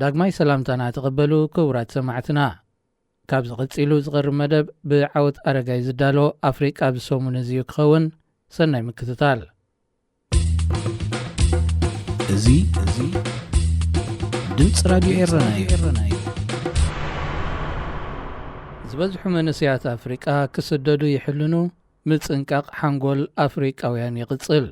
ዳግማይ ሰላምታና ተቀበሉ ክቡራት ሰማዕትና ካብ ዝቕፂሉ ዝቐርብ መደብ ብዓወት ኣረጋይ ዝዳሎ ኣፍሪቃ ብሰሙን እዚዩ ክኸውን ሰናይ ምክትታል እዚ ድምፂ ራድዮ ኤረና እዩ። ዝበዝሑ መንስያት ኣፍሪቃ ክስደዱ ይሕልኑ ምፅንቃቕ ሓንጎል ኣፍሪቃውያን ይቕፅል።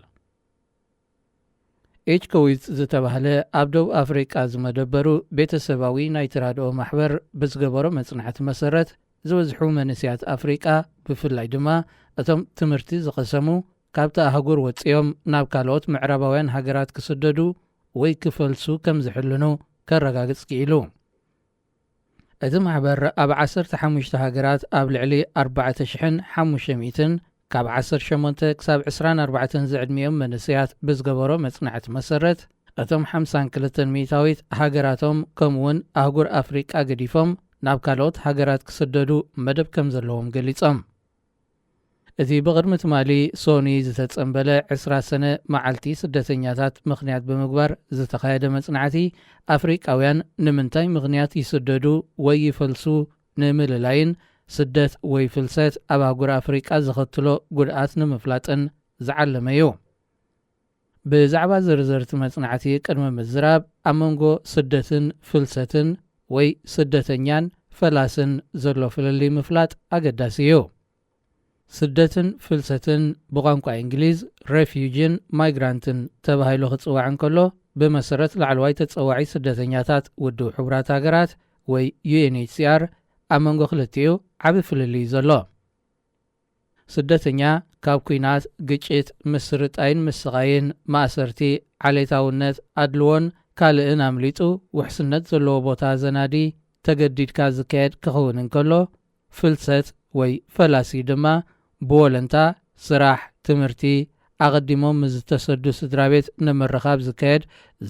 ኤችኮዊት ዝተባህለ ኣብ ደቡብ ኣፍሪቃ ዝመደበሩ ቤተሰባዊ ናይ ተራድኦ ማሕበር ብዝገበሮ መጽናዕቲ መሰረት ዝበዝሑ መንስያት ኣፍሪቃ ብፍላይ ድማ እቶም ትምህርቲ ዝቐሰሙ ካብቲ ኣህጉር ወፂኦም ናብ ካልኦት ምዕራባውያን ሃገራት ክስደዱ ወይ ክፈልሱ ከም ዝሕልኑ ከረጋግጽ ክኢሉ። እቲ ማሕበር ኣብ 15 ሃገራት ኣብ ልዕሊ 4,500 ካብ 18 ክሳብ 24 ዝዕድሚኦም መንስያት ብዝገበሮ መጽናዕቲ መሰረት እቶም 52 ሚታዊት ሃገራቶም ከምውን ኣህጉር ኣፍሪቃ ገዲፎም ናብ ካልኦት ሃገራት ክስደዱ መደብ ከም ዘለዎም ገሊጾም። እቲ ብቕድሚ ትማሊ ሶኒ ዝተጸንበለ 20 ሰነ መዓልቲ ስደተኛታት ምኽንያት ብምግባር ዝተኻየደ መጽናዕቲ ኣፍሪቃውያን ንምንታይ ምኽንያት ይስደዱ ወይ ይፈልሱ ንምልላይን ስደት ወይ ፍልሰት ኣብ ኣህጉር ኣፍሪቃ ዘኸትሎ ጉድኣት ንምፍላጥን ዝዓለመ እዩ። ብዛዕባ ዝርዝርቲ መጽናዕቲ ቅድሚ ምዝራብ ኣብ መንጎ ስደትን ፍልሰትን ወይ ስደተኛን ፈላስን ዘሎ ፍልሊ ምፍላጥ ኣገዳሲ እዩ። ስደትን ፍልሰትን ብቋንቋ እንግሊዝ ሬፊውጂን ማይግራንትን ተባሂሉ ክጽዋዕ እንከሎ ብመሰረት ላዕለዋይ ተጸዋዒ ስደተኛታት ውድብ ሕቡራት ሃገራት ወይ UNHCR ኣብ መንጎ ክልቲኡ ዓብ ፍልሊ ዘሎ። ስደተኛ ካብ ኩናት፣ ግጭት፣ ምስርጣይን ምስቓይን፣ ማእሰርቲ፣ ዓሌታውነት፣ ኣድልዎን ካልእን ኣምሊጡ ውሕስነት ዘለዎ ቦታ ዘናዲ ተገዲድካ ዝካየድ ክኸውን እንከሎ ፍልሰት ወይ ፈላሲ ድማ ብወለንታ ስራሕ፣ ትምህርቲ ኣቐዲሞም ዝተሰዱ ስድራ ቤት ንምርኻብ ዝካየድ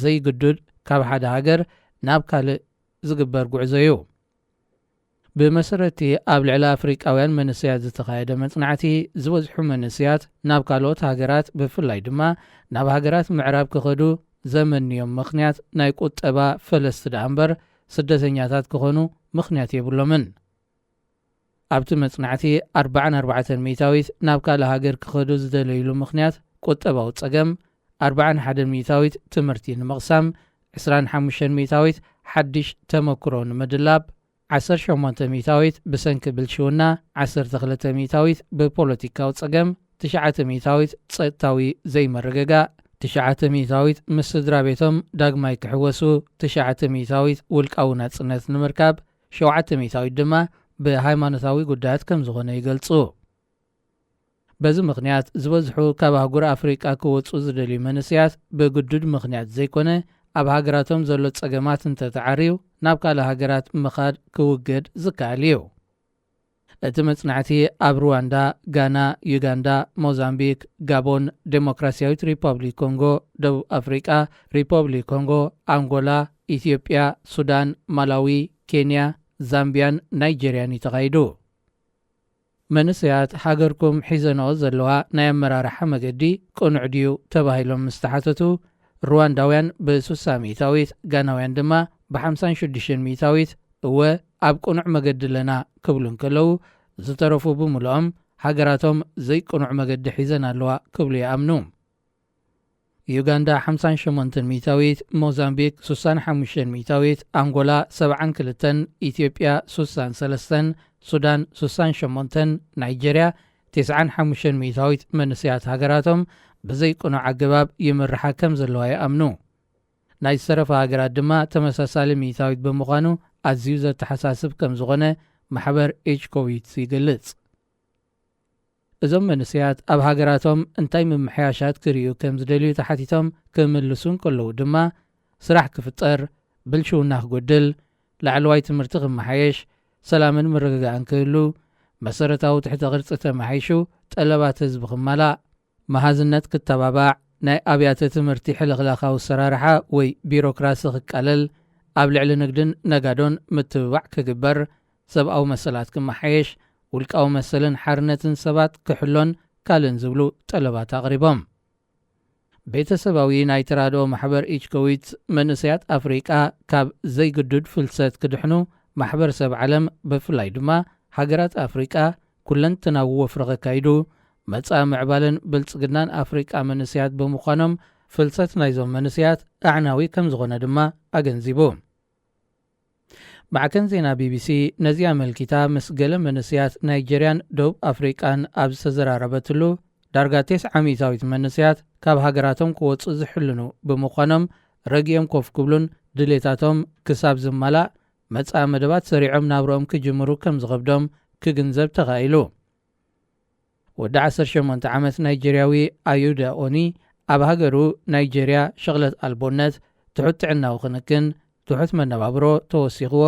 ዘይግዱድ ካብ ሓደ ሃገር ናብ ካልእ ዝግበር ጉዕዞ እዩ። ብመሰረቲ ኣብ ልዕሊ ኣፍሪቃውያን መንስያት ዝተኻየደ መጽናዕቲ ዝበዝሑ መንስያት ናብ ካልኦት ሃገራት ብፍላይ ድማ ናብ ሃገራት ምዕራብ ክኸዱ ዘመንዮም ምኽንያት ናይ ቁጠባ ፈለስቲ ዳ እምበር ስደተኛታት ክኾኑ ምኽንያት የብሎምን። ኣብቲ መጽናዕቲ 44 ሚታዊት ናብ ካልእ ሃገር ክኸዱ ዝደለይሉ ምኽንያት ቁጠባዊ ጸገም፣ 41 ሚታዊት ትምህርቲ ንምቕሳም፣ 25 ሚታዊት ሓድሽ ተመክሮ ንምድላብ፣ 18 ሚታዊት ብሰንኪ ብልሽውና፣ 12 ሚታዊት ብፖለቲካዊ ጸገም፣ 9 ሚታዊት ጸጥታዊ ዘይመረገጋእ፣ 9 ሚታዊት ምስ ስድራ ቤቶም ዳግማይ ክሕወሱ፣ 9 ሚታዊት ውልቃዊ ናጽነት ንምርካብ፣ 7 ሚታዊት ድማ ብሃይማኖታዊ ጉዳያት ከም ዝኾነ ይገልጹ። በዚ ምኽንያት ዝበዝሑ ካብ ኣህጉር ኣፍሪቃ ክወፁ ዝደልዩ መንስያት ብግዱድ ምኽንያት ዘይኮነ ኣብ ሃገራቶም ዘሎ ጸገማት እንተተዓርዩ ናብ ካልእ ሃገራት ምኻድ ክውገድ ዝከኣል እዩ። እቲ መጽናዕቲ ኣብ ሩዋንዳ፣ ጋና፣ ዩጋንዳ፣ ሞዛምቢክ፣ ጋቦን፣ ዴሞክራሲያዊት ሪፐብሊክ ኮንጎ፣ ደቡብ ኣፍሪቃ፣ ሪፐብሊክ ኮንጎ፣ አንጎላ፣ ኢትዮጵያ፣ ሱዳን፣ ማላዊ፣ ኬንያ፣ ዛምቢያን ናይጀርያን ተኻይዱ። መንስያት ሃገርኩም ሒዘንኦ ዘለዋ ናይ ኣመራርሓ መገዲ ቅኑዕ ድዩ ተባሂሎም ምስተሓተቱ ሩዋንዳውያን ብ60 ሚታዊት ጋናውያን ድማ ብ56 ሚታዊት እወ ኣብ ቅኑዕ መገዲ ለና ክብሉ እንከለዉ ዝተረፉ ብምልኦም ሃገራቶም ዘይቅኑዕ መገዲ ሒዘን ኣለዋ ክብሉ ይኣምኑ። ዩጋንዳ 58 ሚታዊት፣ ሞዛምቢክ 65 ሚታዊት፣ አንጎላ 72፣ ኢትዮጵያ 63፣ ሱዳን 68፣ ናይጀርያ 95 ሚታዊት መንስያት ሃገራቶም ብዘይቅኑዕ ኣገባብ ይምርሓ ከም ዘለዋ ይኣምኑ። ናይ ዝተረፈ ሃገራት ድማ ተመሳሳሊ ሚታዊት ብምዃኑ ኣዝዩ ዘተሓሳስብ ከም ዝኾነ ማሕበር ኤችኮዊት ይገልጽ። እዞም መንስያት ኣብ ሃገራቶም እንታይ ምምሕያሻት ክርዩ ከም ዝደልዩ ተሓቲቶም ክምልሱን ከለዉ ድማ ስራሕ ክፍጠር፣ ብልሽውና ክጎድል፣ ላዕለዋይ ትምህርቲ ክመሓየሽ፣ ሰላምን ምርግጋእን ክህሉ፣ መሰረታዊ ትሕተ ቅርፂ ተመሓይሹ፣ ጠለባት ህዝቢ ክመላእ፣ መሃዝነት ክተባባዕ፣ ናይ ኣብያተ ትምህርቲ ሕልኽላኻዊ ሰራርሓ ወይ ቢሮክራሲ ክቃለል፣ ኣብ ልዕሊ ንግድን ነጋዶን ምትብባዕ ክግበር፣ ሰብኣዊ መሰላት ክመሓየሽ ውልቃዊ መሰልን ሓርነትን ሰባት ክሕሎን ካልእን ዝብሉ ጠለባት ኣቕሪቦም። ቤተሰባዊ ናይ ተራድኦ ማሕበር ኢችኮዊት መንእሰያት ኣፍሪቃ ካብ ዘይግድድ ፍልሰት ክድሕኑ ማሕበረሰብ ዓለም ብፍላይ ድማ ሃገራት ኣፍሪቃ ኩለንተናዊ ወፍሪ ከካይዱ መጻኢ ምዕባልን ብልጽግናን ኣፍሪቃ መንእሰያት ብምዃኖም ፍልሰት ናይዞም መንእሰያት ኣዕናዊ ከም ዝኾነ ድማ ኣገንዚቡ። ማዕከን ዜና ቢቢሲ ነዚ ኣመልኪታ ምስ ገለ መንእሰያት ናይጀርያን ደቡብ ኣፍሪቃን ኣብ ዝተዘራረበትሉ ዳርጋ 90 ሚእታዊት መንእሰያት ካብ ሃገራቶም ክወፁ ዝሕልኑ ብምዃኖም ረጊኦም ኮፍ ክብሉን ድሌታቶም ክሳብ ዝመላእ መጻኢ መደባት ሰሪዖም ናብሮኦም ክጅምሩ ከም ዝኸብዶም ክግንዘብ ተኻኢሉ። ወዲ 18 ዓመት ናይጀርያዊ ኣዩዳ ኦኒ ኣብ ሃገሩ ናይጀርያ ሸቕለት ኣልቦነት ትሑት ጥዕናዊ ክንክን ትሑት መነባብሮ ተወሲኽዎ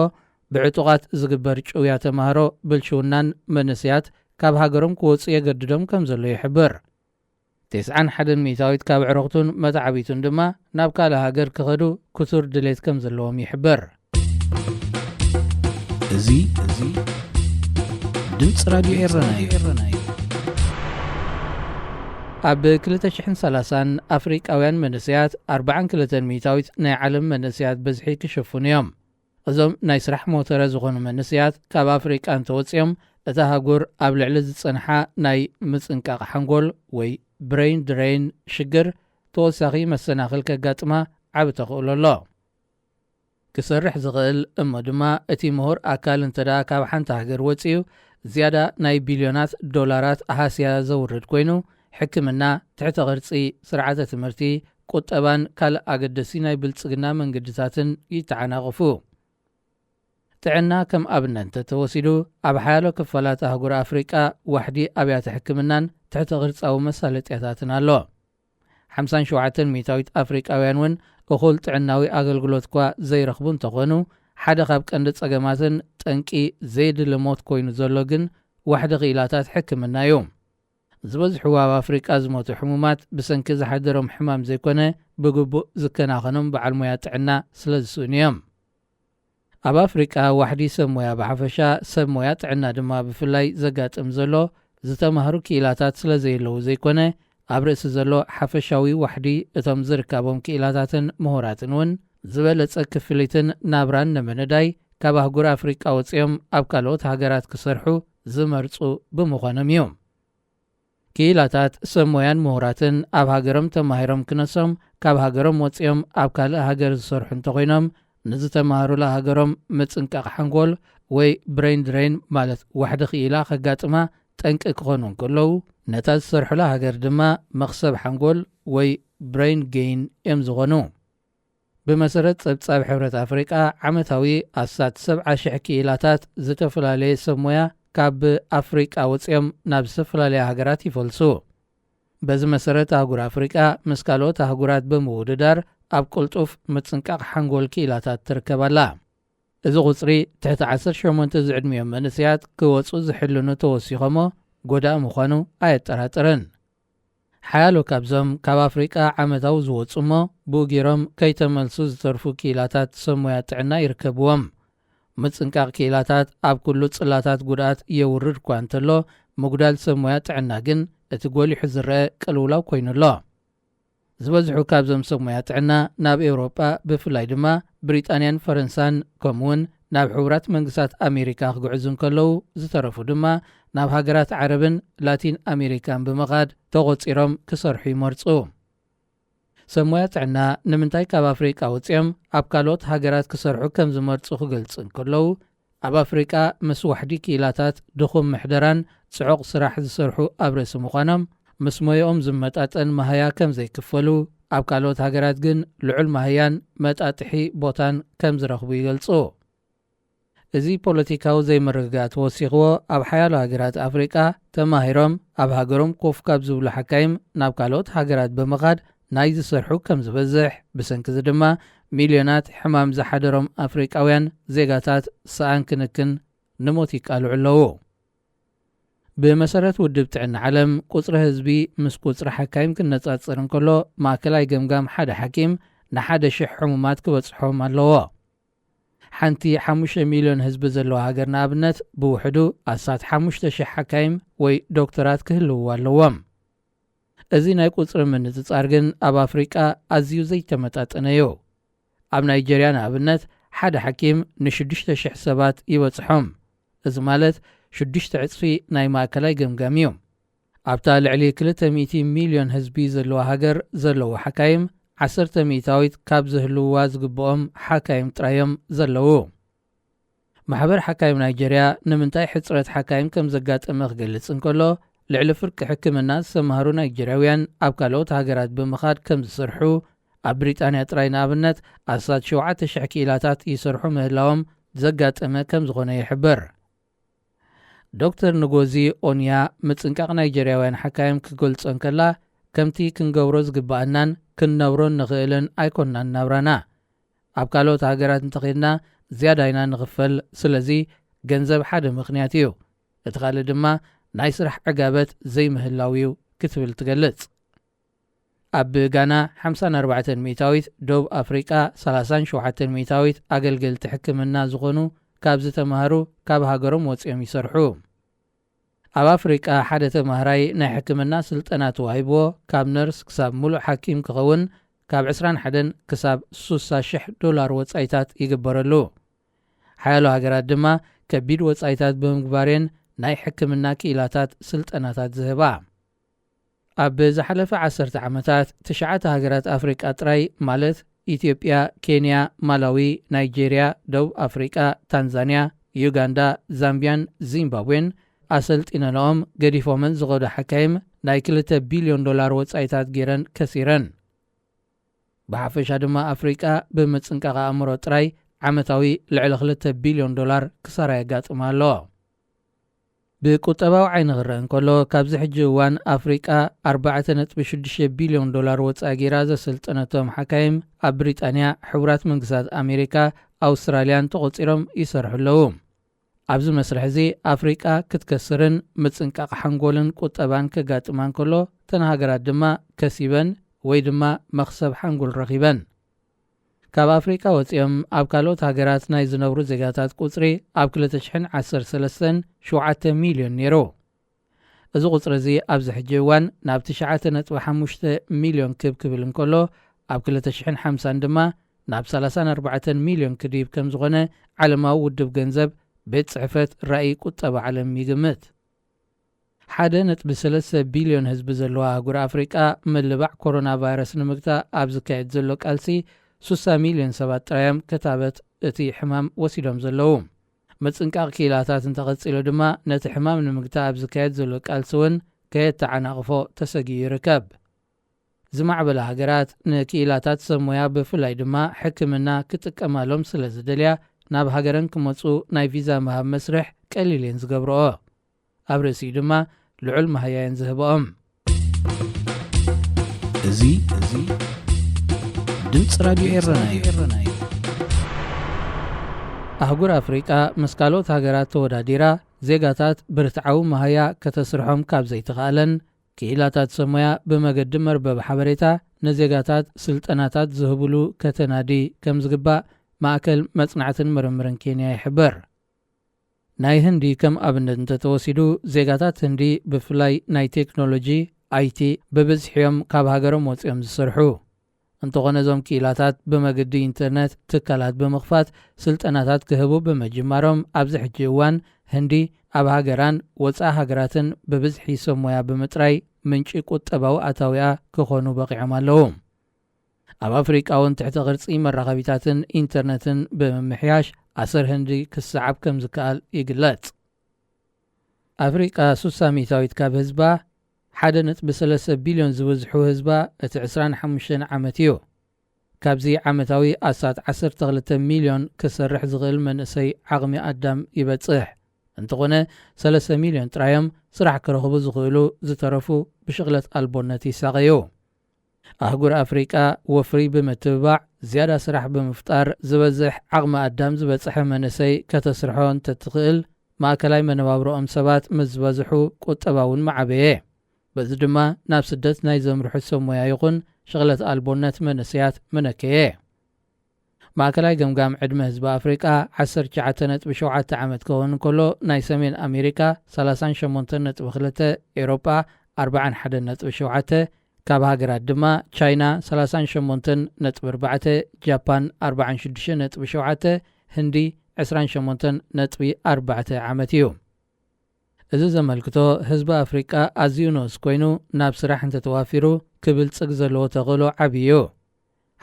ብዕጡቓት ዝግበር ጭውያ ተማህሮ ብልሽውናን መንእሰያት ካብ ሃገሮም ክወፁ የገድዶም ከም ዘሎ ይሕብር። 91 ሚእታዊት ካብ ዕረኽቱን መታዓቢቱን ድማ ናብ ካልእ ሃገር ክኸዱ ክሱር ድሌት ከም ዘለዎም ይሕብር። እዚ ድምፂ ራድዮ ኤረና እዩ። ኣብ 2030 ኣፍሪቃውያን መንእሰያት 42 ሚእታዊት ናይ ዓለም መንእሰያት በዝሒ ክሽፍኑ እዮም። እዞም ናይ ስራሕ ሞተረ ዝኾኑ መንእሰያት ካብ ኣፍሪቃ እንተወፂኦም እታ ሃገር ኣብ ልዕሊ ዝጸንሓ ናይ ምጽንቃቕ ሓንጎል ወይ ብሬን ድሬን ሽግር ተወሳኺ መሰናኽል ከጋጥማ ዓብ ተኽእሎ ኣሎ። ክሰርሕ ዝኽእል እሞ ድማ እቲ ምሁር ኣካል እንተዳ ካብ ሓንቲ ሃገር ወፂኡ ዝያዳ ናይ ቢልዮናት ዶላራት ኣሃስያ ዘውርድ ኮይኑ ሕክምና፣ ትሕተ ቅርጺ፣ ስርዓተ ትምህርቲ፣ ቁጠባን ካልእ ኣገደሲ ናይ ብልጽግና መንገድታትን ይተዓናቕፉ። ጥዕና ከም ኣብነት እንተተወሲዱ ኣብ ሓያሎ ክፋላት ኣህጉር ኣፍሪቃ ዋሕዲ ኣብያተ ሕክምናን ትሕተ ቅርጻዊ መሳለጥያታትን ኣሎ። 57 ሚእታዊት ኣፍሪቃውያን እውን እኹል ጥዕናዊ ኣገልግሎት እኳ ዘይረኽቡ እንተኾኑ ሓደ ካብ ቀንዲ ጸገማትን ጠንቂ ዘይድልሞት ኮይኑ ዘሎ ግን ዋሕዲ ኽኢላታት ሕክምና እዩ። ዝበዝሑ ኣብ ኣፍሪቃ ዝሞቱ ሕሙማት ብሰንኪ ዝሓደሮም ሕማም ዘይኮነ ብግቡእ ዝከናኸኖም በዓል ሞያ ጥዕና ስለ ዝስእኑ እዮም። ኣብ ኣፍሪቃ ዋሕዲ ሰብ ሞያ ብሓፈሻ ሰብ ሞያ ጥዕና ድማ ብፍላይ ዘጋጥም ዘሎ ዝተማህሩ ክኢላታት ስለ ዘየለዉ ዘይኮነ ኣብ ርእሲ ዘሎ ሓፈሻዊ ዋሕዲ እቶም ዝርከቦም ክኢላታትን ምሁራትን እውን ዝበለጸ ክፍሊትን ናብራን ነመነዳይ ካብ ኣህጉር ኣፍሪቃ ወፂኦም ኣብ ካልኦት ሃገራት ክሰርሑ ዝመርፁ ብምዃኖም እዩ። ክኢላታት ሰብ ሞያን ምሁራትን ኣብ ሃገሮም ተማሂሮም ክነሶም ካብ ሃገሮም ወፂኦም ኣብ ካልእ ሃገር ዝሰርሑ እንተኾይኖም ንዝተማሃሩላ ሃገሮም ምጽንቃቕ ሓንጎል ወይ ብሬን ድሬን ማለት ዋሕዲ ክኢላ ከጋጥማ ጠንቂ ክኾኑ እንከለዉ ነታ ዝሰርሑላ ሃገር ድማ መኽሰብ ሓንጎል ወይ ብሬን ጌይን እዮም ዝኾኑ። ብመሰረት ጸብጻብ ሕብረት ኣፍሪቃ ዓመታዊ ኣሳት 70,000 ክኢላታት ዝተፈላለየ ሰብ ሞያ ካብ ኣፍሪቃ ወፂኦም ናብ ዝተፈላለየ ሃገራት ይፈልሱ። በዚ መሰረት ኣህጉር ኣፍሪቃ ምስ ካልኦት ኣህጉራት ብምውድዳር ኣብ ቁልጡፍ ምጽንቃቕ ሓንጎል ክኢላታት ትርከባላ። እዚ ቁጽሪ ትሕቲ 18 ዝዕድሚዮም መንእሰያት ክወፁ ዝሕልኑ ተወሲኾሞ ጎዳእ ምዃኑ ኣየጠራጥርን። ሓያሎ ካብዞም ካብ ኣፍሪቃ ዓመታዊ ዝወፁ እሞ ብኡጌሮም ከይተመልሱ ዝተርፉ ክኢላታት ሰብ ሞያ ጥዕና ይርከብዎም። ምጽንቃቕ ክኢላታት ኣብ ኩሉ ጽላታት ጉድኣት የውርድ እኳ እንተሎ ምጉዳል ሰብ ሞያ ጥዕና ግን እቲ ጐሊሑ ዝርአ ቅልውላው ኮይኑሎ። ዝበዝሑ ካብዞም ሰብ ሞያ ጥዕና ናብ ኤውሮጳ ብፍላይ ድማ ብሪጣንያን ፈረንሳን ከምኡውን ናብ ሕቡራት መንግስታት ኣሜሪካ ክጉዕዙ እንከለዉ ዝተረፉ ድማ ናብ ሃገራት ዓረብን ላቲን ኣሜሪካን ብምኻድ ተቖፂሮም ክሰርሑ ይመርፁ። ሰብ ሞያ ጥዕና ንምንታይ ካብ ኣፍሪቃ ወፂኦም ኣብ ካልኦት ሃገራት ክሰርሑ ከም ዝመርፁ ክገልጽ እንከለዉ ኣብ ኣፍሪቃ ምስ ዋሕዲ ክኢላታት ድኹም ምሕደራን ጽዑቕ ስራሕ ዝሰርሑ ኣብ ርእሲ ምዃኖም ምስ ሞዮኦም ዝመጣጠን ማህያ ከም ዘይክፈሉ ኣብ ካልኦት ሃገራት ግን ልዑል ማህያን መጣጥሒ ቦታን ከም ዝረኽቡ ይገልጹ። እዚ ፖለቲካዊ ዘይምርግጋእ ተወሲኽዎ ኣብ ሓያሎ ሃገራት ኣፍሪቃ ተማሂሮም ኣብ ሃገሮም ኮፍ ካብ ዝብሉ ሓካይም ናብ ካልኦት ሃገራት ብምኻድ ናይ ዝሰርሑ ከም ዝበዝሕ ብሰንኪ ድማ ሚልዮናት ሕማም ዝሓደሮም ኣፍሪቃውያን ዜጋታት ሰኣን ክንክን ንሞት ይቃልዑ ኣለዉ። ብመሰረት ውድብ ጥዕና ዓለም ቁጽሪ ህዝቢ ምስ ቁጽሪ ሓካይም ክነጻጽር እንከሎ ማእከላይ ገምጋም ሓደ ሓኪም ን1,000 ሕሙማት ክበጽሖም ኣለዎ። ሓንቲ 5 ሚልዮን ህዝቢ ዘለዎ ሃገር ንኣብነት ብውሕዱ ኣሳት 5,000 ሓካይም ወይ ዶክተራት ክህልውዋ ኣለዎም። እዚ ናይ ቁፅሪ ምንፅፃር ግን ኣብ ኣፍሪቃ ኣዝዩ ዘይተመጣጠነ እዩ። ኣብ ናይጀርያ ንኣብነት ሓደ ሓኪም ን6,000 ሰባት ይበፅሖም። እዚ ማለት 6 ዕፅፊ ናይ ማእከላይ ገምጋም እዩ። ኣብታ ልዕሊ 200 ሚልዮን ህዝቢ ዘለዎ ሃገር ዘለዎ ሓካይም 10% ካብ ዝህልውዋ ዝግብኦም ሓካይም ጥራዮም ዘለዉ። ማሕበር ሓካይም ናይጀርያ ንምንታይ ሕፅረት ሓካይም ከም ዘጋጠመ ክገልጽ እንከሎ ልዕሊ ፍርቂ ሕክምና ዝተምሃሩ ናይጀርያውያን ኣብ ካልኦት ሃገራት ብምኻድ ከም ዝሰርሑ ኣብ ብሪጣንያ ጥራይ ንኣብነት ኣሳት 7,000 ኪላታት ይሰርሑ ምህላዎም ዘጋጠመ ከም ዝኾነ ይሕብር። ዶክተር ንጎዚ ኦንያ ምፅንቃቕ ናይጀርያውያን ሓካይም ክገልጾን ከላ ከምቲ ክንገብሮ ዝግባአናን ክንነብሮን ንኽእልን ኣይኮንናን ናብራና። ኣብ ካልኦት ሃገራት እንተኺድና ዝያዳ ኢና ንኽፈል፣ ስለዚ ገንዘብ ሓደ ምኽንያት እዩ፣ እቲ ካልእ ድማ ናይ ስራሕ ዕጋበት ዘይምህላው እዩ ክትብል ትገልጽ። ኣብ ጋና 54 ሚእታዊት፣ ደቡብ ኣፍሪቃ 37 ሚእታዊት ኣገልገልቲ ሕክምና ዝኾኑ ካብ ዝተምሃሩ ካብ ሃገሮም ወፂኦም ይሰርሑ። ኣብ ኣፍሪቃ ሓደ ተምሃራይ ናይ ሕክምና ስልጠና ተዋሂብዎ ካብ ነርስ ክሳብ ሙሉእ ሓኪም ክኸውን ካብ 21 ክሳብ 60,000 ዶላር ወፃኢታት ይግበረሉ። ሓያሎ ሃገራት ድማ ከቢድ ወፃኢታት ብምግባርን ናይ ሕክምና ክኢላታት ስልጠናታት ዝህባ። ኣብ ዝሓለፈ 10 ዓመታት 9 ሃገራት ኣፍሪቃ ጥራይ ማለት ኢትዮጵያ፣ ኬንያ፣ ማላዊ፣ ናይጄርያ፣ ደቡብ ኣፍሪቃ፣ ታንዛንያ፣ ዩጋንዳ፣ ዛምቢያን ዚምባብዌን ኣሰልጢነንኦም ገዲፎምን ዝኸዱ ሓካይም ናይ 2 ቢልዮን ዶላር ወፃኢታት ገይረን ከሲረን። ብሓፈሻ ድማ ኣፍሪቃ ብምፅንቃቕ ኣእምሮ ጥራይ ዓመታዊ ልዕሊ 2 ቢልዮን ዶላር ክሳራ የጋጥማ ኣሎ። ብቁጠባዊ ዓይኒ ክረአ እንከሎ ካብዚ ሕጂ እዋን ኣፍሪቃ 4.6 ቢልዮን ዶላር ወፃኢ ጌራ ዘሰልጠነቶም ሓካይም ኣብ ብሪጣንያ፣ ሕቡራት መንግስታት ኣሜሪካ፣ ኣውስትራልያን ተቖፂሮም ይሰርሑ ኣለዉ። ኣብዚ መስርሕ እዚ ኣፍሪቃ ክትከስርን ምፅንቃቕ ሓንጎልን ቁጠባን ከጋጥማ እንከሎ ተን ሃገራት ድማ ከሲበን ወይ ድማ መኽሰብ ሓንጎል ረኺበን። ካብ ኣፍሪቃ ወፂኦም ኣብ ካልኦት ሃገራት ናይ ዝነብሩ ዜጋታት ቁፅሪ ኣብ 2013 7 ሚልዮን ነይሩ። እዚ ቁፅሪ እዚ ኣብዚ ሕጂ እዋን ናብ 9.5 ሚልዮን ክብል እንከሎ ኣብ 2050 ድማ ናብ 34 ሚልዮን ክድይብ ከም ዝኾነ ዓለማዊ ውድብ ገንዘብ ቤት ጽሕፈት ራእይ ቁጠባ ዓለም ይግምት። 1.3 ቢልዮን ህዝቢ ዘለዋ ኣህጉር ኣፍሪቃ ምልባዕ ኮሮና ቫይረስ ንምግታእ ኣብ ዝካየድ ዘሎ ቃልሲ 60 ሚልዮን ሰባት ጥራዮም ከታበት እቲ ሕማም ወሲዶም ዘለዉ። ምፅንቃቕ ክኢላታት እንተቐፂሉ ድማ ነቲ ሕማም ንምግታእ ኣብ ዝካየድ ዘሎ ቃልሲ እውን ከየተዓናቕፎ ተሰጊዩ ይርከብ። ዝማዕበላ ሃገራት ንክኢላታት ሰብ ሞያ ብፍላይ ድማ ሕክምና ክጥቀማሎም ስለ ዝደልያ ናብ ሃገረን ክመፁ ናይ ቪዛ ምሃብ መስርሕ ቀሊል እየን ዝገብርኦ፣ ኣብ ርእሲኡ ድማ ልዑል መሃያየን ዝህብኦም። እዚ ድምፂ ራድዮ ኤረና እዩ። ኣህጉር ኣፍሪቃ ምስ ካልኦት ሃገራት ተወዳዲራ ዜጋታት ብርትዓዊ መሃያ ከተስርሖም ካብ ዘይትኽኣለን ክኢላታት ሰብ ሞያ ብመገዲ መርበብ ሓበሬታ ንዜጋታት ስልጠናታት ዝህብሉ ከተናዲ ከም ዝግባእ ማእከል መጽናዕትን ምርምርን ኬንያ ይሕብር። ናይ ህንዲ ከም ኣብነት እንተተወሲዱ ዜጋታት ህንዲ ብፍላይ ናይ ቴክኖሎጂ IT ብብዝሕዮም ካብ ሃገሮም ወፂኦም ዝሰርሑ እንተኾነ እዞም ክኢላታት ብመገዲ ኢንተርነት ትካላት ብምኽፋት ስልጠናታት ክህቡ ብምጅማሮም ኣብዚ ሕጂ እዋን ህንዲ ኣብ ሃገራን ወፃኢ ሃገራትን ብብዝሒ ሰብ ሞያ ብምጥራይ ምንጪ ቁጠባዊ ኣታዊኣ ክኾኑ በቂዖም ኣለዉ። ኣብ ኣፍሪቃ እውን ትሕቲ ቅርፂ መራኸቢታትን ኢንተርነትን ብምምሕያሽ ኣሰር ህንዲ ክሰዓብ ከም ዝከኣል ይግለጽ። ኣፍሪቃ 60 ሚእታዊት ካብ ህዝባ 1.3 ቢልዮን ዝበዝሑ ህዝባ እቲ 25 ዓመት እዩ። ካብዚ ዓመታዊ ኣሳት 12 ሚልዮን ክሰርሕ ዝኽእል መንእሰይ ዓቕሚ ኣዳም ይበጽሕ እንተኾነ 3 ሚልዮን ጥራዮም ስራሕ ክረኽቡ ዝኽእሉ ዝተረፉ ብሽቕለት ኣልቦነት ይሳቐዩ። ኣህጉር ኣፍሪቃ ወፍሪ ብምትብባዕ ዝያዳ ስራሕ ብምፍጣር ዝበዝሕ ዓቕሚ ኣዳም ዝበጽሐ መንእሰይ ከተስርሖ እንተትኽእል ማእከላይ መነባብሮኦም ሰባት ምስ ዝበዝሑ ቁጠባውን ማዓበየ። በዚ ድማ ናብ ስደት ናይ ዘምርሑ ሰብ ሞያ ይኹን ሽቕለት ኣልቦነት መንእሰያት መነከየ። ማእከላይ ገምጋም ዕድመ ህዝቢ ኣፍሪቃ 19.7 ዓመት ክኸውን ከሎ ናይ ሰሜን ኣሜሪካ 38.2 ኤሮጳ 41.7 ካብ ሃገራት ድማ ቻይና 38.4 ጃፓን 46.7 ህንዲ 28.4 ዓመት እዩ እዚ ዘመልክቶ ህዝቢ ኣፍሪቃ ኣዝዩ ንኡስ ኮይኑ ናብ ስራሕ እንተተዋፊሩ ክብልጽግ ዘለዎ ተኽእሎ ዓብዪ እዩ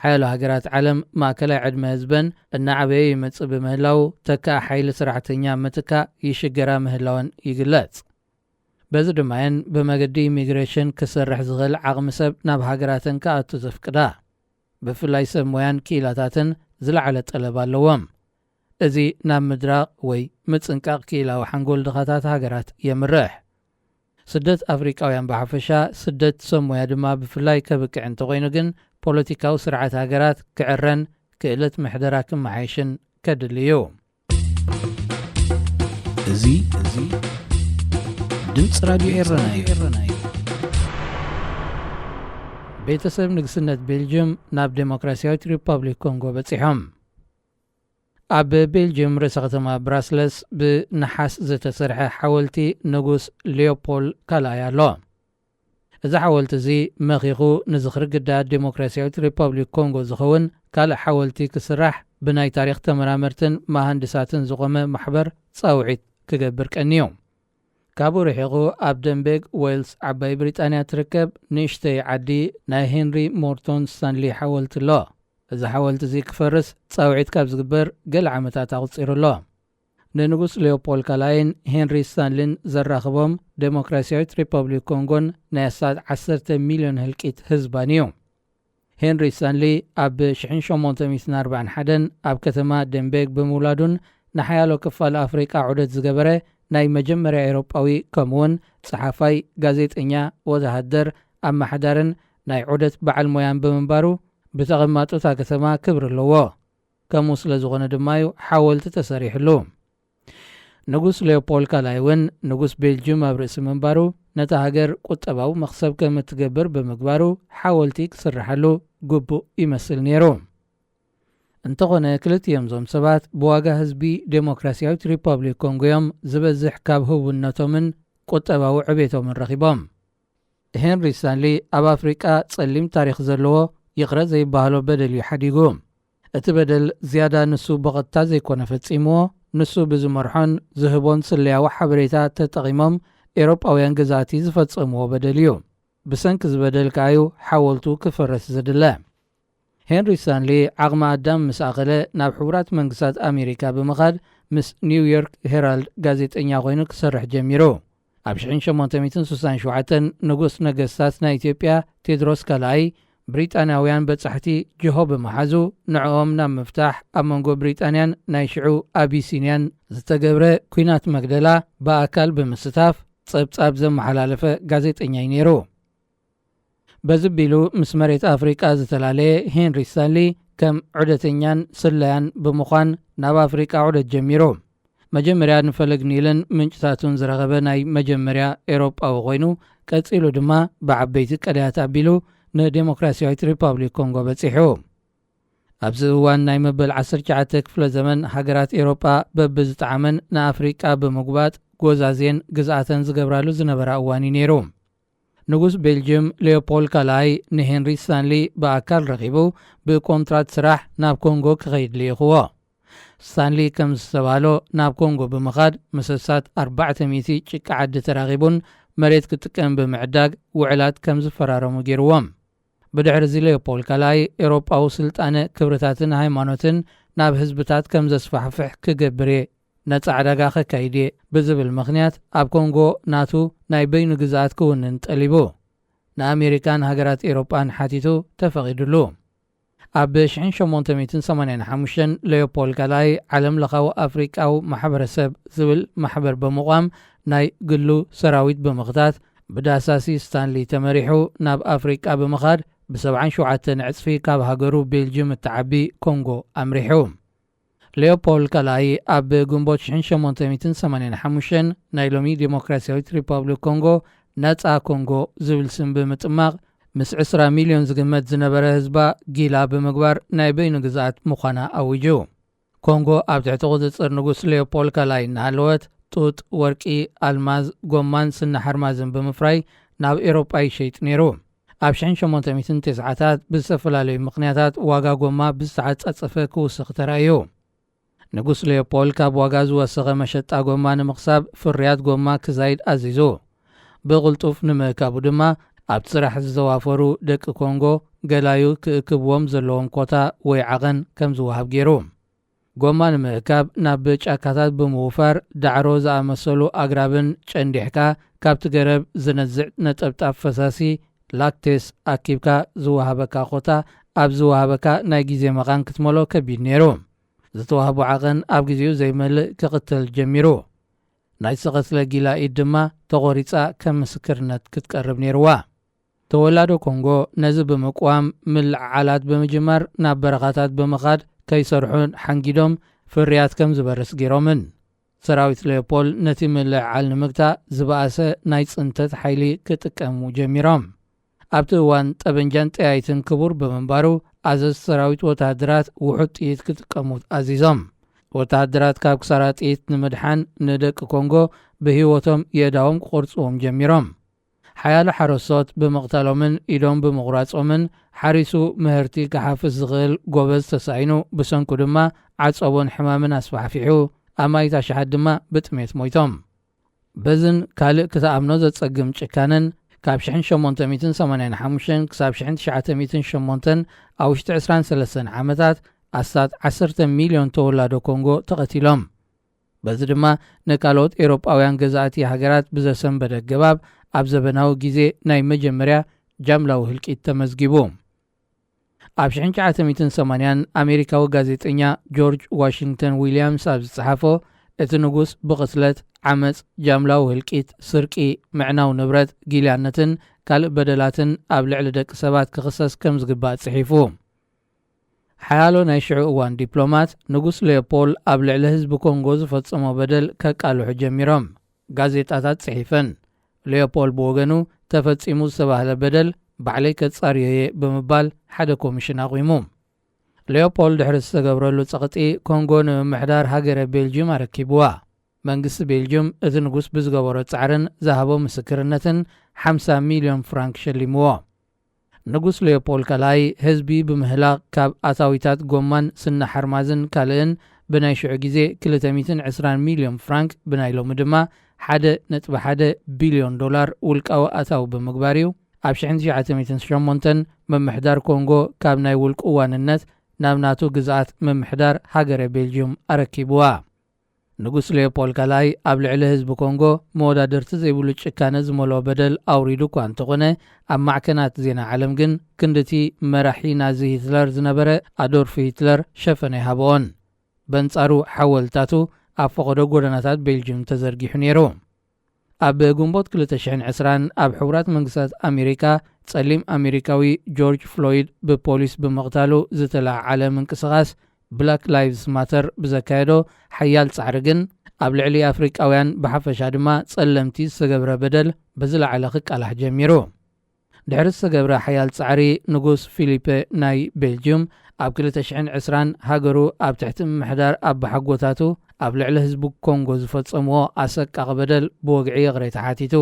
ሓያሎ ሃገራት ዓለም ማእከላይ ዕድመ ህዝበን እናዓበየ ይመጽእ ብምህላው ተካእ ሓይሊ ስራሕተኛ ምትካእ ይሽገራ ምህላወን ይግለጽ በዚ ድማየን ብመገዲ ኢሚግሬሽን ክሰርሕ ዝኽእል ዓቕሚ ሰብ ናብ ሃገራተን ከኣቱ ዘፍቅዳ ብፍላይ ሰብ ሞያን ክኢላታትን ዝለዓለ ጠለብ ኣለዎም እዚ ናብ ምድራቕ ወይ ምጽንቃቕ ክኢላዊ ሓንጎል ድኻታት ሃገራት የምርሕ ስደት ኣፍሪቃውያን ብሓፈሻ ስደት ሰብ ሞያ ድማ ብፍላይ ከብቅዕ እንተኾይኑ ግን ፖለቲካዊ ስርዓት ሃገራት ክዕረን ክእለት ምሕደራ ክመሓይሽን ከድልዩ እዚ ድምፂ ራድዮ ኤረና እዩ ቤተሰብ ንግስነት ቤልጅየም ናብ ዴሞክራሲያዊት ሪፐብሊክ ኮንጎ በፂሖም ኣብ ቤልጅየም ርእሰ ከተማ ብራስለስ ብነሓስ ዝተሰርሐ ሓወልቲ ንጉስ ሌኦፖልድ ካልኣይ ኣሎ እዚ ሓወልቲ እዚ መኺኹ ንዝኽሪ ግዳድ ዴሞክራሲያዊት ሪፐብሊክ ኮንጎ ዝኸውን ካልእ ሓወልቲ ክስራሕ ብናይ ታሪክ ተመራመርትን መሃንድሳትን ዝቖመ ማሕበር ፃውዒት ክገብር ቀኒዩ ካብኡ ርሒቑ ኣብ ደንቤግ ዌልስ ዓባይ ብሪጣንያ ትርከብ ንእሽተይ ዓዲ ናይ ሄንሪ ሞርቶን ስታንሊ ሓወልቲ ኣሎ እዚ ሓወልቲ እዚ ክፈርስ ፃውዒት ካብ ዝግበር ገለ ዓመታት ኣቝፂሩ ኣሎ ንንጉስ ሌኦፖልድ ካልኣይን ሄንሪ ስታንሊን ዘራኽቦም ዴሞክራሲያዊት ሪፐብሊክ ኮንጎን ናይ 10 ሚልዮን ህልቂት ህዝባን እዩ ሄንሪ ስታንሊ ኣብ 1841 ኣብ ከተማ ደንቤግ ብምውላዱን ንሓያሎ ክፋል ኣፍሪቃ ዑደት ዝገበረ ናይ መጀመርያ ኤሮጳዊ ከምውን ጸሓፋይ ጋዜጠኛ ወተሃደር ኣማሓዳርን ናይ ዑደት በዓል ሞያን ብምንባሩ ብተቐማጡታ ከተማ ክብሪ ኣለዎ ከምኡ ስለ ዝኾነ ድማዩ ሓወልቲ ተሰሪሕሉ ንጉስ ሌኦፖልድ ካልኣይ እውን ንጉስ ቤልጅየም ኣብ ርእሲ ምንባሩ ነታ ሃገር ቁጠባዊ መኽሰብ ከም እትገብር ብምግባሩ ሓወልቲ ክስርሐሉ ግቡእ ይመስል ነይሩ እንተኾነ ክልቲኦም ዞም ሰባት ብዋጋ ህዝቢ ዴሞክራሲያዊት ሪፐብሊክ ኮንጎ እዮም ዝበዝሕ ካብ ህውነቶምን ቁጠባዊ ዕቤቶምን ረኺቦም ሄንሪ ስታንሊ ኣብ ኣፍሪቃ ጸሊም ታሪክ ዘለዎ ይቕረ ዘይባህሎ በደል እዩ ሓዲጉ እቲ በደል ዝያዳ ንሱ ብቐጥታ ዘይኮነ ፈጺምዎ ንሱ ብዝመርሖን ዝህቦን ስለያዊ ሓበሬታ ተጠቒሞም ኤሮጳውያን ግዛቲ ዝፈጸምዎ በደል እዩ ብሰንኪ ዝበደል ከኣዩ ሓወልቱ ክፈረስ ዘድለ ሄንሪ ስታንሊ ዓቕሚ ኣዳም ምስ ኣኸለ ናብ ሕቡራት መንግስታት ኣሜሪካ ብምኻድ ምስ ኒውዮርክ ሄራልድ ጋዜጠኛ ኮይኑ ክሰርሕ ጀሚሩ ኣብ 1867 ንጉስ ነገስታት ናይ ኢትዮጵያ ቴድሮስ ካልኣይ ብሪጣንያውያን በጻሕቲ ጅሆ ብምሓዙ ንዕኦም ናብ ምፍታሕ ኣብ መንጎ ብሪጣንያን ናይ ሽዑ ኣቢሲንያን ዝተገብረ ኩናት መግደላ ብኣካል ብምስታፍ ጸብጻብ ዘመሓላለፈ ጋዜጠኛ እዩ ነይሩ በዚ ቢሉ ምስ መሬት ኣፍሪቃ ዝተላለየ ሄንሪ ስታንሊ ከም ዑደተኛን ስለያን ብምዃን ናብ ኣፍሪቃ ዑደት ጀሚሩ መጀመርያ ንፈለግ ኒልን ምንጭታቱን ዝረኸበ ናይ መጀመርያ ኤሮጳዊ ኮይኑ ቀጺሉ ድማ ብዓበይቲ ቀዳያት ኣቢሉ ንዴሞክራሲያዊት ሪፐብሊክ ኮንጎ በፂሑ ኣብዚ እዋን ናይ መበል 19 ክፍለ ዘመን ሃገራት ኤሮጳ በብዝጠዓመን ንኣፍሪቃ ብምጉባጥ ጎዛዝየን ግዝኣተን ዝገብራሉ ዝነበራ እዋን እዩ ነይሩ ንጉስ ቤልጅየም ሌኦፖልድ ካልኣይ ንሄንሪ ስታንሊ ብኣካል ረኺቡ ብኮንትራት ስራሕ ናብ ኮንጎ ክኸይድ ልኢኽዎ ስታንሊ ከም ዝተባህሎ ናብ ኮንጎ ብምኻድ መሰሳት 400 ጭቃ ዓዲ ተራኺቡን መሬት ክጥቀም ብምዕዳግ ውዕላት ከም ዝፈራረሙ ገይርዎም ብድሕሪ እዚ ሌኦፖልድ ካልኣይ ኤሮጳዊ ስልጣነ ክብርታትን ሃይማኖትን ናብ ህዝብታት ከም ዘስፋሕፍሕ ክገብር ነፃ ዕዳጋ ከካይድ ብዝብል ምኽንያት ኣብ ኮንጎ ናቱ ናይ በይኑ ግዝኣት ክውንን ጠሊቡ ንኣሜሪካን ሃገራት ኤሮጳን ሓቲቱ ተፈቒድሉ ኣብ 1885 ሌኦፖልድ ካልኣይ ዓለም ለኻዊ ኣፍሪቃዊ ማሕበረሰብ ዝብል ማሕበር ብምቋም ናይ ግሉ ሰራዊት ብምኽታት ብዳሳሲ ስታንሊ ተመሪሑ ናብ ኣፍሪቃ ብምኻድ ብ77 ዕፅፊ ካብ ሃገሩ ቤልጅየም እተዓቢ ኮንጎ ኣምሪሑ ሌኦፖልድ ካልኣይ ኣብ ግንቦት 1885 ናይ ሎሚ ዴሞክራሲያዊት ሪፐብሊክ ኮንጎ ነፃ ኮንጎ ዝብል ስም ብምጥማቕ ምስ 20 ሚልዮን ዝግመት ዝነበረ ህዝባ ጊላ ብምግባር ናይ በይኑ ግዛኣት ምዃና ኣውጁ። ኮንጎ ኣብ ትሕቲ ቁፅፅር ንጉስ ሌኦፖልድ ካልኣይ እናሃለወት ጡጥ፣ ወርቂ፣ ኣልማዝ፣ ጎማን ስነ ሓርማዝን ብምፍራይ ናብ ኤሮጳ ይሸይጥ ነይሩ። ኣብ 1890ታት ብዝተፈላለዩ ምኽንያታት ዋጋ ጎማ ብዝተዓፃፀፈ ክውስኽ ተራእዩ። ንጉስ ሌኦፖልድ ካብ ዋጋ ዝወሰኸ መሸጣ ጎማ ንምኽሳብ ፍርያት ጎማ ክዛይድ ኣዚዙ። ብቕልጡፍ ንምእካቡ ድማ ኣብቲ ስራሕ ዝተዋፈሩ ደቂ ኮንጎ ገላዩ ክእክብዎም ዘለዎም ኮታ ወይ ዓቐን ከም ዝወሃብ ገይሩ። ጎማ ንምእካብ ናብ ጫካታት ብምውፋር ዳዕሮ ዝኣመሰሉ ኣግራብን ጨንዲሕካ ካብቲ ገረብ ዝነዝዕ ነጠብጣብ ፈሳሲ ላክቴስ ኣኪብካ ዝወሃበካ ኮታ ኣብ ዝወሃበካ ናይ ግዜ መቓን ክትመሎ ከቢድ ነይሩ። ዝተዋህቡ ዓቐን ኣብ ጊዜኡ ዘይመልእ ክቕተል ጀሚሩ። ናይ ዝተቐትለ ጊላ ኢድ ድማ ተቖሪፃ ከም ምስክርነት ክትቀርብ ነይርዋ። ተወላዶ ኮንጎ ነዚ ብምቋም ምልዓዓላት ብምጅማር ናብ በረኻታት ብምኻድ ከይሰርሑን ሓንጊዶም ፍርያት ከም ዝበርስ ገይሮምን። ሰራዊት ሌኦፖልድ ነቲ ምልዕዓል ንምግታእ ዝበኣሰ ናይ ጽንተት ሓይሊ ክጥቀሙ ጀሚሮም። ኣብቲ እዋን ጠበንጃን ጠያይትን ክቡር ብምንባሩ ኣዘዝ ሰራዊት ወታደራት ውሑድ ጥይት ክጥቀሙ ኣዚዞም። ወታደራት ካብ ክሳራ ጥይት ንምድሓን ንደቂ ኮንጎ ብህይወቶም የእዳዎም ክቆርፅዎም ጀሚሮም። ሓያሎ ሓረስቶት ብምቕታሎምን ኢዶም ብምቑራጾምን ሓሪሱ ምህርቲ ክሓፍስ ዝኽእል ጎበዝ ተሳኢኑ ብሰንኩ ድማ ዓጸቦን ሕማምን ኣስፋሕፊሑ ኣማይታ ሸሓት ድማ ብጥሜት ሞይቶም። በዝን ካልእ ክተኣምኖ ዘጸግም ጭካንን ካብ 1885 ክሳብ 1908 ኣብ ውሽጢ 23 ዓመታት ኣስታት 10 ሚልዮን ተወላዶ ኮንጎ ተቐቲሎም። በዚ ድማ ንካልኦት ኤሮጳውያን ገዛእቲ ሃገራት ብዘሰንበደ ገባብ ኣብ ዘበናዊ ጊዜ ናይ መጀመርያ ጃምላዊ ህልቂት ተመዝጊቡ። ኣብ 1980 ኣሜሪካዊ ጋዜጠኛ ጆርጅ ዋሽንግተን ዊልያምስ ኣብ ዝፀሓፎ እቲ ንጉስ ብቕትለት ዓመፅ፣ ጃምላዊ ህልቂት፣ ስርቂ፣ ምዕናው ንብረት፣ ጊልያነትን ካልእ በደላትን ኣብ ልዕሊ ደቂ ሰባት ክኽሰስ ከም ዝግባእ ጽሒፉ። ሓያሎ ናይ ሽዑ እዋን ዲፕሎማት ንጉስ ሌኦፖልድ ኣብ ልዕሊ ህዝቢ ኮንጎ ዝፈጸሞ በደል ከቃልሑ ጀሚሮም። ጋዜጣታት ጽሒፈን ሌኦፖልድ ብወገኑ ተፈጺሙ ዝተባህለ በደል ባዕለይ ከጻርየየ ብምባል ሓደ ኮሚሽን ኣቑሙ። ሌኦፖልድ ድሕሪ ዝተገብረሉ ጸቕጢ ኮንጎ ንምምሕዳር ሃገረ ቤልጅየም ኣረኪብዋ። መንግስቲ ቤልጅየም እቲ ንጉስ ብዝገበሮ ጻዕርን ዝሃቦ ምስክርነትን 50 ሚልዮን ፍራንክ ሸሊምዎ። ንጉስ ሌኦፖልድ ካልኣይ ህዝቢ ብምህላቕ ካብ ኣታዊታት ጎማን ስነ ሓርማዝን ካልእን ብናይ ሽዑ ጊዜ 220 ሚልዮን ፍራንክ ብናይ ሎሚ ድማ 1.1 ቢልዮን ዶላር ውልቃዊ ኣታዊ ብምግባር እዩ ኣብ 1908 መምሕዳር ኮንጎ ካብ ናይ ውልቂ ዋንነት ናብ ናቱ ግዛኣት መምሕዳር ሃገረ ቤልጅየም ኣረኪብዋ። ንጉስ ሌኦፖልድ ካልኣይ ኣብ ልዕሊ ህዝቢ ኮንጎ መወዳድርቲ ዘይብሉ ጭካነ ዝመልኦ በደል ኣውሪዱ እኳ እንተኾነ ኣብ ማዕከናት ዜና ዓለም ግን ክንድቲ መራሒ ናዚ ሂትለር ዝነበረ ኣዶልፍ ሂትለር ሸፈነ ይሃብኦን። በንጻሩ ሓወልታቱ ኣብ ፈቐዶ ጎደናታት ቤልጅየም ተዘርጊሑ ነይሩ። ኣብ ግንቦት 2020 ኣብ ሕቡራት መንግስታት ኣሜሪካ ጸሊም ኣሜሪካዊ ጆርጅ ፍሎይድ ብፖሊስ ብምቕታሉ ዝተለዓለ ምንቅስቓስ ብላክ ላይቭስ ማተር ብዘካየዶ ሓያል ጻዕሪ ግን ኣብ ልዕሊ ኣፍሪቃውያን ብሓፈሻ ድማ ጸለምቲ ዝተገብረ በደል ብዝለዓለ ክቃላሕ ጀሚሩ። ድሕሪ ዝተገብረ ሓያል ጻዕሪ ንጉስ ፊሊፔ ናይ ቤልጅየም ኣብ 2020 ሃገሩ ኣብ ትሕቲ ምምሕዳር ኣብ ባሓጎታቱ ኣብ ልዕሊ ህዝቢ ኮንጎ ዝፈጸምዎ ኣሰቃቂ በደል ብወግዒ የቕረይ ተሓቲቱ።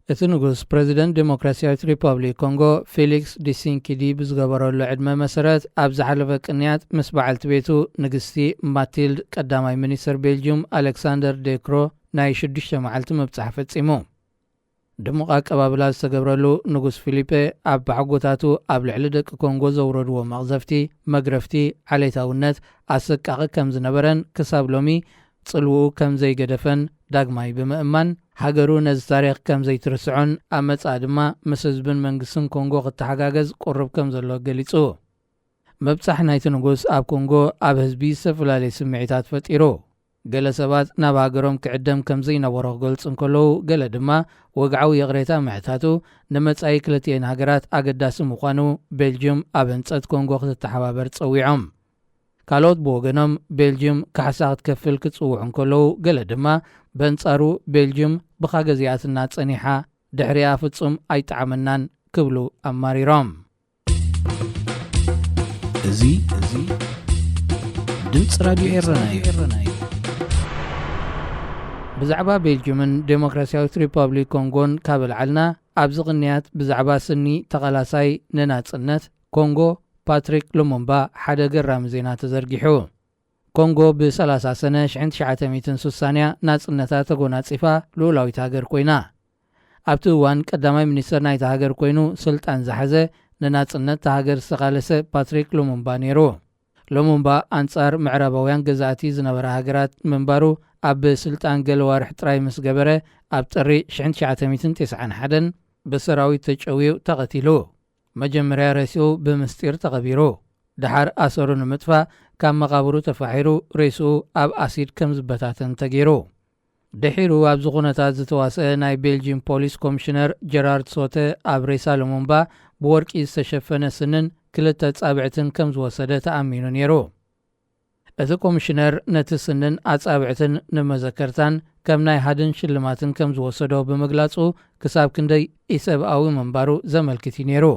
እቲ ንጉስ ፕሬዚደንት ዴሞክራሲያዊት ሪፐብሊክ ኮንጎ ፌሊክስ ዲሲንኪዲ ብዝገበረሉ ዕድመ መሰረት ኣብ ዝሓለፈ ቅንያት ምስ በዓልቲ ቤቱ ንግስቲ ማቲልድ ቀዳማይ ሚኒስትር ቤልጅየም ኣሌክሳንደር ዴክሮ ናይ 6 መዓልቲ ምብጻሕ ፈጺሙ። ድሙቕ ኣቀባብላ ዝተገብረሉ ንጉስ ፊሊፔ ኣብ ባሓጎታቱ ኣብ ልዕሊ ደቂ ኮንጎ ዘውረድዎ መቕዘፍቲ፣ መግረፍቲ፣ ዓሌታውነት ኣሰቃቂ ከም ዝነበረን ክሳብ ሎሚ ጽልውኡ ከም ዘይገደፈን ዳግማይ ብምእማን ሃገሩ ነዚ ታሪክ ከም ዘይትርስዖን ኣብ መጻኢ ድማ ምስ ህዝብን መንግስትን ኮንጎ ክተሓጋገዝ ቁርብ ከም ዘሎ ገሊጹ። መብጻሕ ናይቲ ንጉስ ኣብ ኮንጎ ኣብ ህዝቢ ዝተፈላለየ ስምዒታት ፈጢሩ። ገለ ሰባት ናብ ሃገሮም ክዕደም ከም ዘይነበሮ ክገልጹ እንከለዉ፣ ገለ ድማ ወግዓዊ የቕሬታ ምሕታቱ ንመጻኢ ክልቲአን ሃገራት ኣገዳሲ ምዃኑ ቤልጅየም ኣብ ህንጸት ኮንጎ ክትተሓባበር ጸዊዖም። ካልኦት ብወገኖም ቤልጅየም ካሕሳ ክትከፍል ክጽውዑ እንከለዉ፣ ገለ ድማ በንጻሩ ቤልጅየም ብኻገዚኣትና ጸኒሓ ድሕሪኣ ፍጹም ኣይጠዓመናን ክብሉ ኣማሪሮም እዚ ድምፂ ራድዮ ኤረና እዩ ብዛዕባ ቤልጅየምን ዴሞክራሲያዊት ሪፐብሊክ ኮንጎን ካብልዓልና ኣብዚ ቅንያት ብዛዕባ ስኒ ተቐላሳይ ንናጽነት ኮንጎ ፓትሪክ ሉሙምባ ሓደ ገራሚ ዜና ተዘርጊሑ ኮንጎ ብ30 ሰነ 1960 ናጽነታ ተጎናጺፋ ልኡላዊት ሃገር ኮይና ኣብቲ እዋን ቀዳማይ ሚኒስተር ናይቲ ሃገር ኮይኑ ስልጣን ዝሓዘ ንናጽነት ሃገር ዝተቓለሰ ፓትሪክ ሉሙምባ ነይሩ ሉሙምባ አንጻር ምዕራባውያን ገዛእቲ ዝነበረ ሃገራት ምንባሩ ኣብ ስልጣን ገለዋርሕ ጥራይ ምስ ገበረ ኣብ ጥሪ 1991 ብሰራዊት ተጨዊው ተቐቲሉ መጀመርያ ርእሲኡ ብምስጢር ተቐቢሩ ድሓር ኣሰሩ ንምጥፋእ ካብ መቓብሩ ተፋሒሩ ርእሲኡ ኣብ ኣሲድ ከም ዝበታተን ተገይሩ ድሒሩ ኣብዚ ኩነታት ዝተዋስአ ናይ ቤልጅየም ፖሊስ ኮሚሽነር ጀራርድ ሶተ ኣብ ሬሳ ሉሙምባ ብወርቂ ዝተሸፈነ ስንን 2 ጻብዕትን ከም ዝወሰደ ተኣሚኑ ነይሩ እቲ ኮሚሽነር ነቲ ስንን ኣጻብዕትን ንመዘከርታን ከም ናይ ሃድን ሽልማትን ከም ዝወሰዶ ብምግላጹ ክሳብ ክንደይ ኢሰብኣዊ ምንባሩ ዘመልክት ነይሩ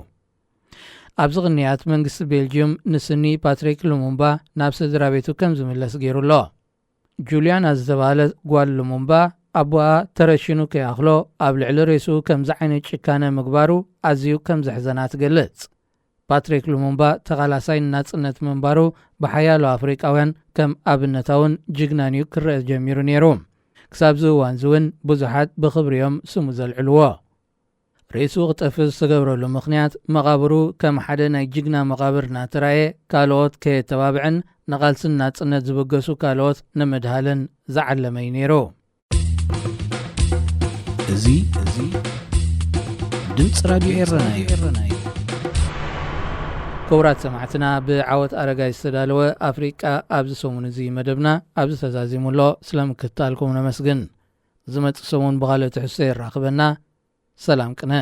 ኣብዚ ቅንያት መንግስቲ ቤልጅየም ንስኒ ፓትሪክ ሉሙምባ ናብ ስድራ ቤቱ ከም ዝምለስ ገይሩሎ ጁልያና ዝተባሃለ ጓል ሉሙምባ ኣቦኣ ተረሽኑ ከያኽሎ ኣብ ልዕሊ ርእሱ ከምዚ ዓይነት ጭካነ ምግባሩ ኣዝዩ ከም ዘሕዘና ትገልጽ ፓትሪክ ሉሙምባ ተቓላሳይ ናጽነት ምንባሩ ብሓያሎ ኣፍሪቃውያን ከም ኣብነታውን ጅግናንዩ ክርአ ጀሚሩ ነይሩ ክሳብዚ እዋን እውን ብዙሓት ብኽብሪዮም ስሙ ዘልዕልዎ ርእሱ ክጠፍእ ዝተገብረሉ ምኽንያት መቓብሩ ከም ሓደ ናይ ጅግና መቓብር እናተራእየ ካልኦት ከየተባብዕን ንቓልስን ናጽነት ዝበገሱ ካልኦት ንምድሃልን ዝዓለመይ ነይሩ እዚ ድምፂ ራድዮ ኤረና እዩ ክቡራት ሰማዕትና ብዓወት ኣረጋይ ዝተዳለወ ኣፍሪቃ ኣብዚ ሰሙን እዚ መደብና ኣብዚ ተዛዚሙሎ ስለምክትታልኩም ነመስግን ዝመጽእ ሰሙን ብኻልኦት ሕሶ ይራኽበና ሰላም ቅነ